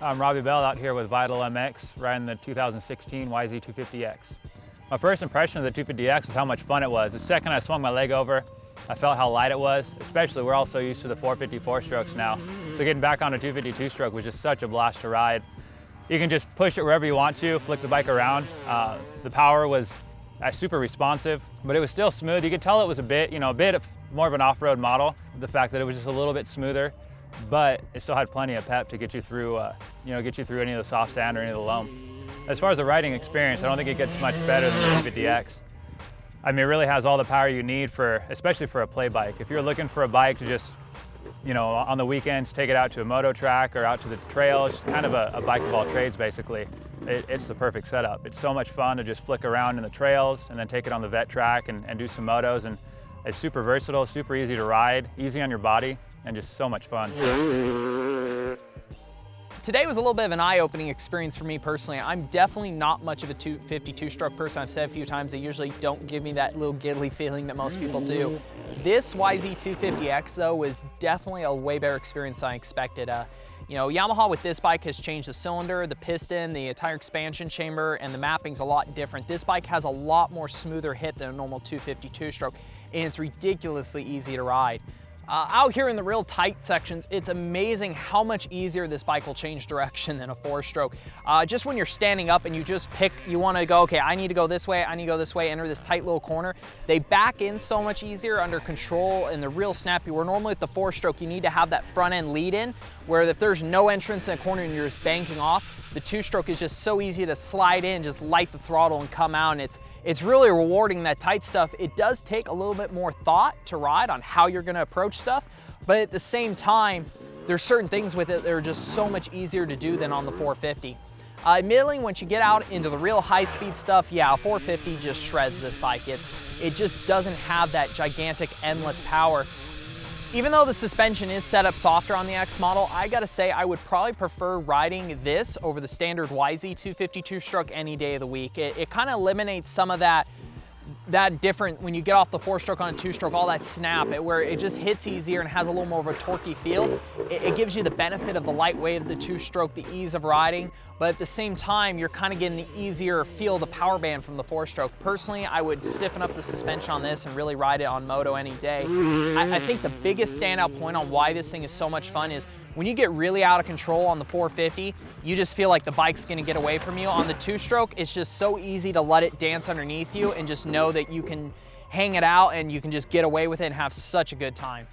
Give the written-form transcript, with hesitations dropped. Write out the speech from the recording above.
I'm Robbie Bell out here with Vital MX, riding the 2016 YZ250X. My first impression of the 250X was how much fun it was. The second I swung my leg over, I felt how light it was, especially we're all so used to the 454 strokes now. So getting back on a 252 stroke was just such a blast to ride. You can just push it wherever you want to, flick the bike around. The power was super responsive, but it was still smooth. You could tell it was a bit more of an off-road model. The fact that it was just a little bit smoother, but it still had plenty of pep to get you through, get you through any of the soft sand or any of the loam. As far as the riding experience, I don't think it gets much better than the 250X. I mean, it really has all the power you need especially for a play bike. If you're looking for a bike to just, on the weekends, take it out to a moto track or out to the trails, kind of a bike of all trades, basically. It's the perfect setup. It's so much fun to just flick around in the trails and then take it on the vet track and do some motos. And it's super versatile, super easy to ride, easy on your body, and just so much fun. Today was a little bit of an eye-opening experience for me personally. I'm definitely not much of a 252 stroke person. I've said a few times they usually don't give me that little giddly feeling that most people do. This YZ250X though was definitely a way better experience than I expected. Yamaha with this bike has changed the cylinder, the piston, the entire expansion chamber, and the mapping's a lot different. This bike has a lot more smoother hit than a normal 252 stroke, and it's ridiculously easy to ride. Out here in the real tight sections, it's amazing how much easier this bike will change direction than a 4-stroke. Just when you're standing up and you want to go, okay, I need to go this way, I need to go this way, enter this tight little corner. They back in so much easier under control and the real snappy, where normally with the 4-stroke, you need to have that front end lead in, where if there's no entrance in a corner and you're just banking off, the 2-stroke is just so easy to slide in, just light the throttle and come out, and it's really rewarding, that tight stuff. It does take a little bit more thought to ride on how you're gonna approach stuff, but at the same time, there's certain things with it that are just so much easier to do than on the 450. Admittedly, once you get out into the real high-speed stuff, yeah, a 450 just shreds this bike. It just doesn't have that gigantic, endless power. Even though the suspension is set up softer on the X model, I gotta say I would probably prefer riding this over the standard YZ252 stroke any day of the week. It kind of eliminates some of that different, when you get off the 4-stroke on a 2-stroke, all that snap, where it just hits easier and has a little more of a torquey feel. It gives you the benefit of the lightweight of the 2-stroke, the ease of riding, but at the same time, you're kind of getting the easier feel of the power band from the 4-stroke. Personally, I would stiffen up the suspension on this and really ride it on moto any day. I think the biggest standout point on why this thing is so much fun is when you get really out of control on the 450, you just feel like the bike's gonna get away from you. On the 2-stroke, it's just so easy to let it dance underneath you and just know that you can hang it out and you can just get away with it and have such a good time.